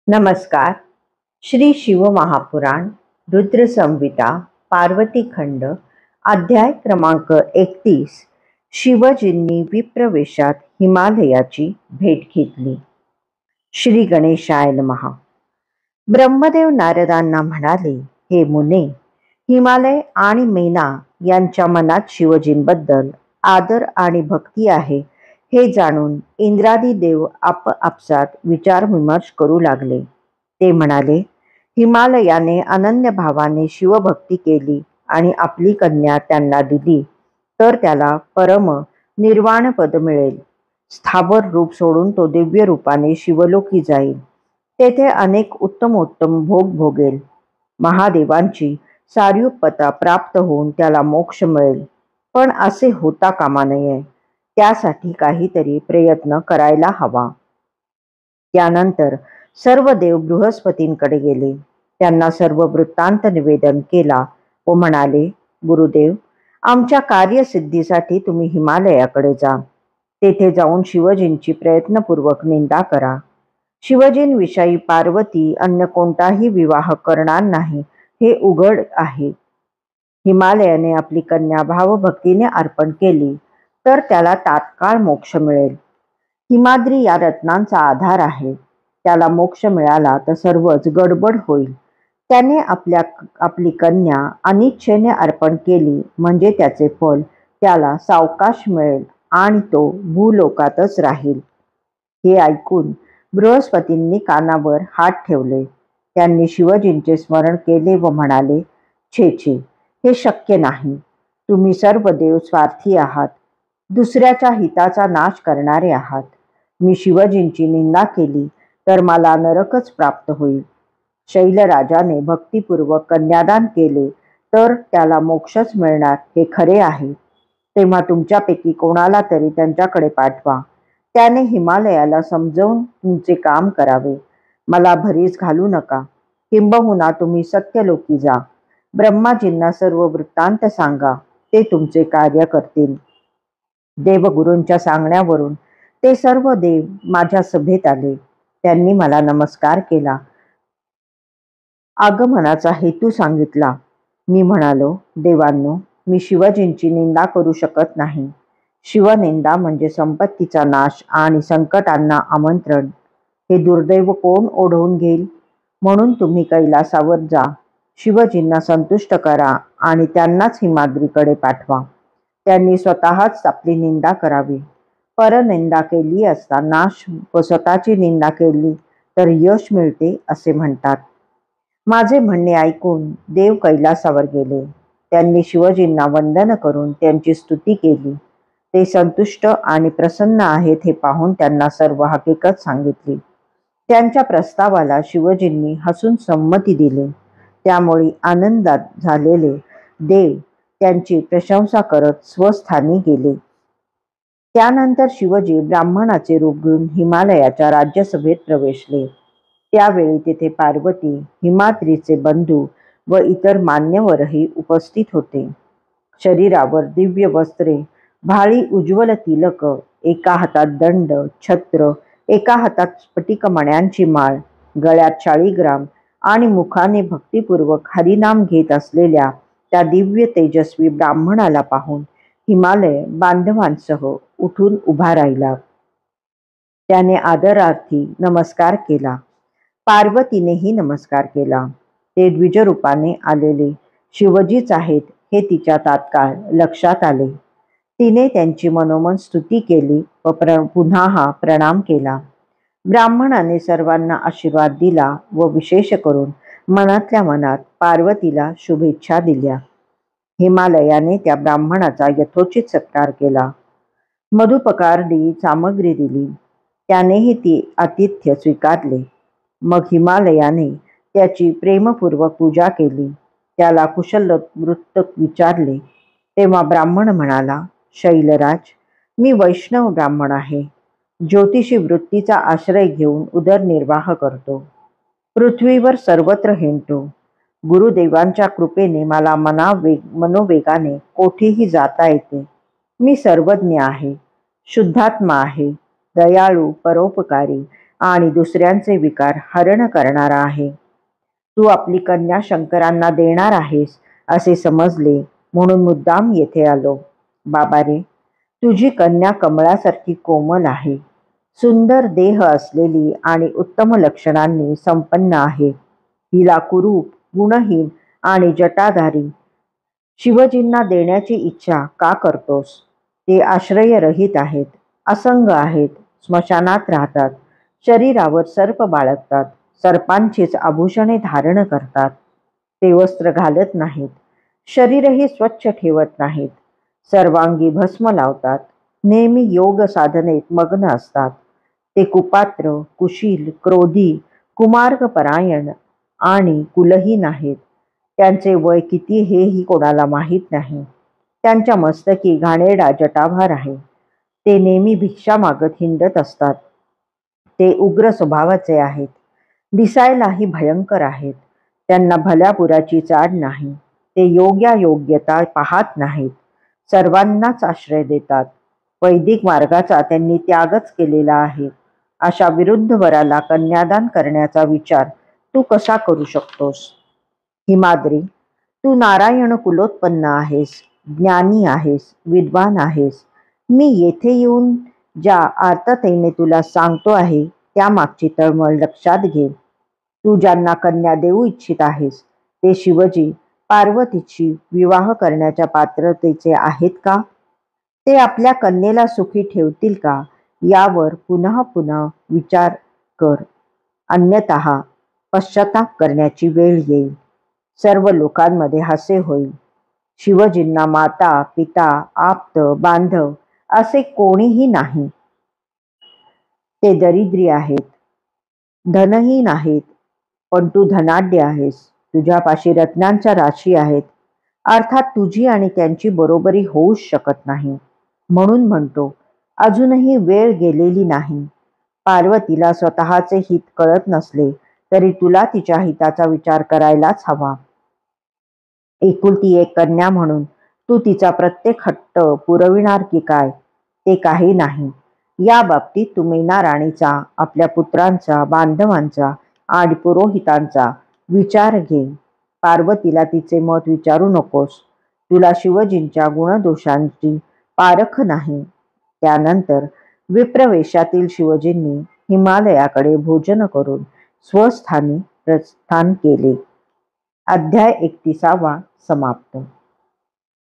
नमस्कार. श्री शिव महापुराण रुद्र संहिता पार्वती खंड अध्याय क्रमांक 31. शिवजींनी विप्रवेशात हिमालयाची भेट घेतली. श्री गणेशाय नमः. ब्रह्मदेव नारदांना म्हणाले, हे मुने, हिमालय आणि मैना यांच्या मनात शिवजींबद्दल आदर आणि भक्ती आहे हे जाणून इंद्रादी देव आपसात विचारविमर्श करू लागले. ते म्हणाले, हिमालयाने अनन्य भावाने शिवभक्ती केली आणि आपली कन्या त्यांना दिली तर त्याला परम निर्वाण पद मिळेल. स्थावर रूप सोडून तो दिव्य रूपाने शिवलोकी जाईल. तेथे अनेक उत्तमोत्तम भोग भोगेल. महादेवांची सायुज्यता प्राप्त होऊन त्याला मोक्ष मिळेल. पण असे होता कामा नये. त्यासाठी काहीतरी प्रयत्न करायला हवा. त्यानंतर सर्व देव बृहस्पतींकडे गेले. त्यांना सर्व वृत्तांत निवेदन केला व म्हणाले, गुरुदेव, आमच्या कार्यसिद्धीसाठी तुम्ही हिमालयाकडे जा. तेथे जाऊन शिवजींची प्रयत्नपूर्वक निंदा करा. शिवजींविषयी पार्वती अन्य कोणताही विवाह करणार नाही हे उघड आहे. हिमालयाने आपली कन्या भावभक्तीने अर्पण केली तर त्याला तात्काळ मोक्ष मिळेल. हिमाद्री या रत्नांचा आधार आहे. त्याला मोक्ष मिळाला तर सर्वच गडबड होईल. त्याने आपली कन्या अनिच्छेने अर्पण केली म्हणजे त्याचे फल त्याला सावकाश मिळेल आणि तो भूलोकातच राहील. हे ऐकून बृहस्पतींनी कानावर हात ठेवले. त्यांनी शिवजींचे स्मरण केले व म्हणाले, छे छे, हे शक्य नाही. तुम्ही सर्व देव स्वार्थी आहात. दुसऱ्याच्या हिताचा नाश करणारे आहात. मी शिवजींची निंदा केली तर मला नरकच प्राप्त होईल. शैलराजाने भक्तिपूर्वक कन्यादान केले तर त्याला मोक्षच मिळणार हे खरे आहे. तेव्हा तुमच्यापैकी कोणाला तरी त्यांच्याकडे पाठवा. त्याने हिमालयाला समजावून तुमचे काम करावे. मला भरीस घालू नका. किंबहुना तुम्ही सत्यलोकी जा. ब्रह्माजींना सर्व वृत्तांत सांगा. ते तुमचे कार्य करतील. देवगुरूंच्या सांगण्यावरून ते सर्व देव माझ्या सभेत आले. त्यांनी मला नमस्कार केला. आगमनाचा हेतू सांगितला. मी म्हणालो, देवांनो, मी शिवजींची निंदा करू शकत नाही. शिवनिंदा म्हणजे संपत्तीचा नाश आणि संकटांना आमंत्रण. हे दुर्दैव कोण ओढवून घेईल? म्हणून तुम्ही कैलासावर जा. शिवजींना संतुष्ट करा आणि त्यांनाच हिमाद्रीकडे पाठवा. त्यांनी स्वतःच आपली निंदा करावी. परनिंदा केली असता नाश व स्वतःची निंदा केली तर यश मिळते असे म्हणतात. माझे म्हणणे ऐकून देव कैलासावर गेले. त्यांनी शिवजींना वंदन करून त्यांची स्तुती केली. ते संतुष्ट आणि प्रसन्न आहेत हे पाहून त्यांना सर्व हकीकत सांगितली. त्यांच्या प्रस्तावाला शिवजींनी हसून संमती दिली. त्यामुळे आनंदात झालेले देव त्यांची प्रशंसा करत स्वस्थानी गेले. त्यानंतर शिवजी ब्राह्मणाचे रूप घेऊन हिमालयाच्या राज्यसभेत प्रवेशले. त्यावेळी तेथे पार्वती, हिमाद्रीचे बंधू व इतर मान्यवरही उपस्थित होते. शरीरावर दिव्य वस्त्रे, भाळी उज्ज्वल तिलक, एका हातात दंड, छत्र, एका हातात स्फटिक मण्यांची माळ, गळ्यात शाळीग्राम आणि मुखाने भक्तिपूर्वक हरिनाम घेत असलेल्या त्या दिव्य तेजस्वी ब्राह्मणाला पाहून हिमालय बांधवांसह उठून उभा राहिला. त्याने आदरार्थी नमस्कार केला. पार्वतीनेही नमस्कार केला. ते द्विजरूपाने आलेले शिवजीच आहेत हे तिच्या तात्काळ लक्षात आले. तिने त्यांची मनोमन स्तुती केली व पुन्हा हा प्रणाम केला. ब्राह्मणाने सर्वांना आशीर्वाद दिला व विशेष करून मनातल्या मनात पार्वतीला शुभेच्छा दिल्या. हिमालयाने त्या ब्राह्मणाचा यथोचित सत्कार केला. मधुपकारडी सामग्री दिली. त्यानेही ती आतिथ्य स्वीकारले. मग हिमालयाने त्याची प्रेमपूर्वक पूजा केली. त्याला कुशल वृत्त विचारले. तेव्हा ब्राह्मण म्हणाला, शैलराज, मी वैष्णव ब्राह्मण आहे. ज्योतिषी वृत्तीचा आश्रय घेऊन उदरनिर्वाह करतो. पृथ्वीवर सर्वत्र हिंडतो. गुरुदेवांच्या कृपेने मला मनोवेगाने कोठेही जाता येते. मी सर्वज्ञ आहे, शुद्धात्मा आहे, दयाळू, परोपकारी आणि दुसऱ्यांचे विकार हरण करणारा आहे. तू आपली कन्या शंकरांना देणार आहेस असे समजले म्हणून मुद्दाम येथे आलो. बाबा रे, तुझी कन्या कमळासारखी कोमल आहे, सुंदर देह असलेली आणि उत्तम लक्षणांनी संपन्न आहे. हिला कुरूप, गुणहीन आणि जटाधारी शिवजींना देण्याची इच्छा का करतोस? ते आश्रयरहित आहेत, असंग आहेत, स्मशानात राहतात, शरीरावर सर्प बाळगतात, सर्पांचीच आभूषणे धारण करतात. ते वस्त्र घालत नाहीत, शरीरही स्वच्छ ठेवत नाहीत, सर्वांगी भस्म लावतात, नेहमी योग साधनेत मग्न असतात. ते कुपात्र, कुशील, क्रोधी, कुमार्गपरायण आणि कुलहीन आहेत. त्यांचे वय किती हेही कोणाला माहीत नाही. त्यांच्या मस्तकी घाणेरडा जटाभार आहे. ते नेहमी भिक्षा मागत हिंडत असतात. ते उग्र स्वभावाचे आहेत, दिसायलाही भयंकर आहेत. त्यांना भल्यापुराची चाड नाही. ते योग्यता पाहत नाहीत, सर्वांनाच आश्रय देतात. वैदिक मार्गाचा त्यांनी त्यागच केलेला आहे. अशा विरुद्ध वराला कन्यादान करण्याचा विचार तू कसा करू शकतोस? हिमाद्री, तू नारायण कुलोत्पन्न आहेस, ज्ञानी आहेस, विद्वान आहेस. मी येथे येऊन ज्या आर्ततेने तुला सांगतो आहे त्यामागची तळमळ लक्षात घे. तू ज्यांना कन्या देऊ इच्छित आहेस ते शिवजी पार्वतीची विवाह करण्याच्या पात्रतेचे आहेत का? ते आपल्या कन्येला सुखी ठेवतील का यावर पुनः पुनः विचार कर, अन्यथा पश्चाताप करण्याची वेळ येईल. सर्व लोकांमध्ये हास्य होईल. शिवजींना माता, पिता, आप्त, बांधव असे कोणीही नाही. ते दरिद्री आहेत, धनहीन आहेत, पण तू धनाढ्य आहेस. तुझ्यापाशी रत्नांच्या राशी आहेत. अर्थात तुझी आणि त्यांची बरोबरी होऊच शकत नाही. म्हणून म्हणतो, अजूनही वेळ गेलेली नाही. पार्वतीला स्वतःचे हित कळत नसले तरी तुला तिच्या हिताचा विचार करायलाच हवा. एकुलती एक कन्या म्हणून तू तिचा प्रत्येक हट्ट पुरविणार की काय? ते काही नाही. या बाबतीत तू मीना राणीचा, आपल्या पुत्रांचा, बांधवांचा आणि पुरोहितांचा विचार घे. पार्वतीला तिचे मत विचारू नकोस. तुला शिवजींच्या गुणदोषांची पारख नाही. त्यानंतर विप्रवेशातील शिवजींनी हिमालयाकडे भोजन करून स्वस्थानी प्रस्थान केले. अध्याय 31 समाप्त.